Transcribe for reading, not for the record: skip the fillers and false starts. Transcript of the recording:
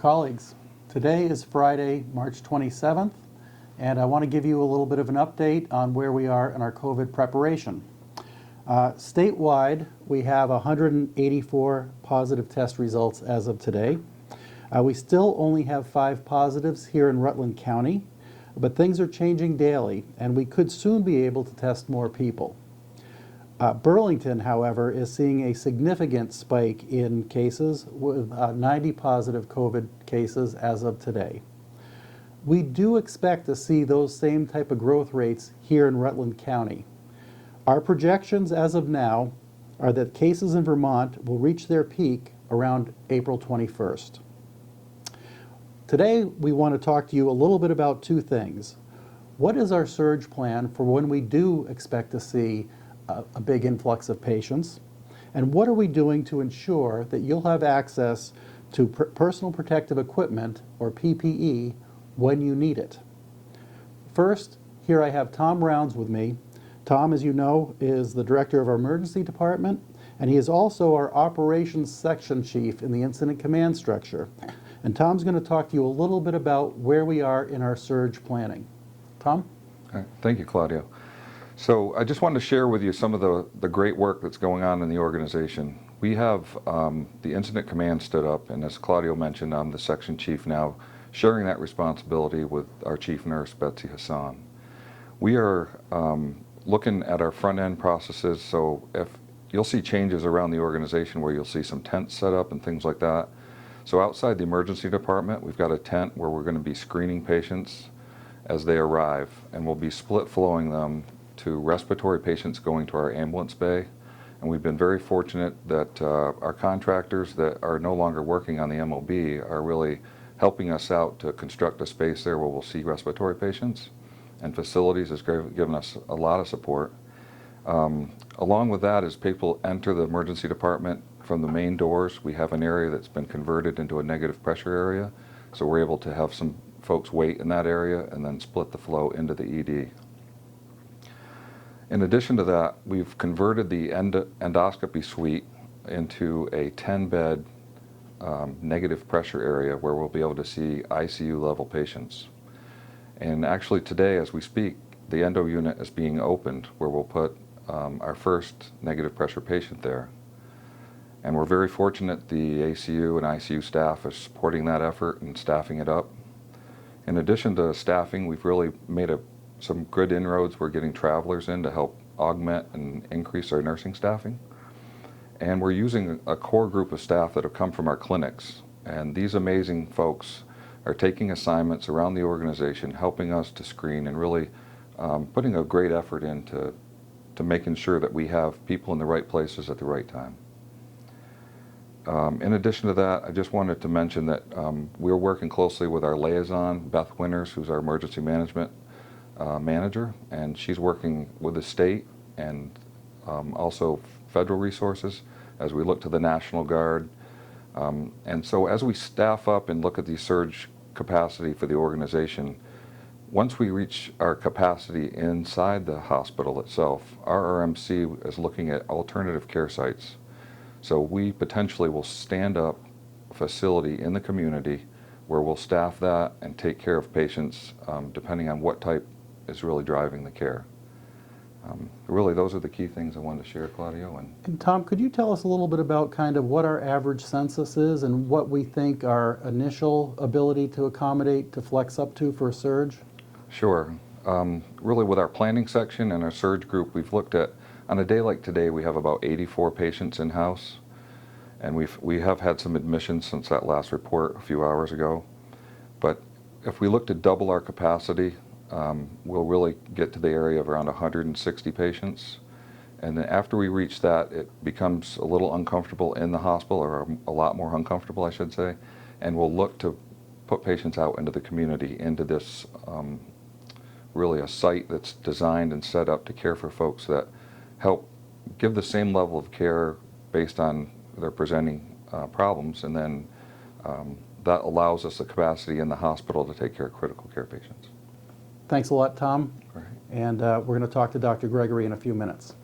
Colleagues, today is Friday, March 27th, and I want to give you a little bit of an update on where we are in our COVID preparation. Statewide, we have 184 positive test results as of today. We still only have 5 positives here in Rutland County, but things are changing daily, and we could soon be able to test more people. Burlington, however, is seeing a significant spike in cases with 90 positive COVID cases as of today. We do expect to see those same type of growth rates here in Rutland County. Our projections as of now are that cases in Vermont will reach their peak around April 21st. Today, we want to talk to you a little bit about 2 things. What is our surge plan for when we do expect to see a big influx of patients? And what are we doing to ensure that you'll have access to personal protective equipment, or PPE, when you need it? First, here I have Tom Rounds with me. Tom, as you know, is the director of our emergency department, and he is also our operations section chief in the incident command structure. And Tom's going to talk to you a little bit about where we are in our surge planning. Tom? All right. Thank you, Claudio. So I just wanted to share with you some of the great work that's going on in the organization. We have the incident command stood up, and as Claudio mentioned, I'm the section chief now, sharing that responsibility with our chief nurse, Betsy Hassan. We are looking at our front end processes, so if you'll see changes around the organization where you'll see some tents set up and things like that. So outside the emergency department, we've got a tent where we're going to be screening patients as they arrive, and we'll be split flowing them to respiratory patients going to our ambulance bay. And we've been very fortunate that our contractors that are no longer working on the MOB are really helping us out to construct a space there where we'll see respiratory patients, and facilities has given us a lot of support. Along with that, as people enter the emergency department from the main doors, we have an area that's been converted into a negative pressure area, so we're able to have some folks wait in that area and then split the flow into the ED. In addition to that, we've converted the endoscopy suite into a 10-bed negative pressure area where we'll be able to see ICU level patients. And actually today, as we speak, the endo unit is being opened where we'll put our first negative pressure patient there. And we're very fortunate the ACU and ICU staff is supporting that effort and staffing it up. In addition to staffing, we've really made some good inroads. We're getting travelers in to help augment and increase our nursing staffing. And we're using a core group of staff that have come from our clinics. And these amazing folks are taking assignments around the organization, helping us to screen and really putting a great effort into making sure that we have people in the right places at the right time. In addition to that, I just wanted to mention that we're working closely with our liaison, Beth Winters, who's our emergency management manager, and she's working with the state and also federal resources as we look to the National Guard. And so as we staff up and look at the surge capacity for the organization, once we reach our capacity inside the hospital itself, our RMC is looking at alternative care sites. So we potentially will stand up a facility in the community where we'll staff that and take care of patients depending on what type is really driving the care. Really, those are the key things I wanted to share, Claudio. And Tom, could you tell us a little bit about kind of what our average census is and what we think our initial ability to accommodate to flex up to for a surge? Sure. Really, with our planning section and our surge group, we've looked at, on a day like today, we have about 84 patients in-house, and we have had some admissions since that last report a few hours ago. But if we look to double our capacity, we'll really get to the area of around 160 patients. And then after we reach that, it becomes a little uncomfortable in the hospital, or a lot more uncomfortable, I should say, and we'll look to put patients out into the community, into this really a site that's designed and set up to care for folks that help give the same level of care based on their presenting problems, and then that allows us the capacity in the hospital to take care of critical care patients. Thanks a lot, Tom. All right. And we're going to talk to Dr. Gregory in a few minutes.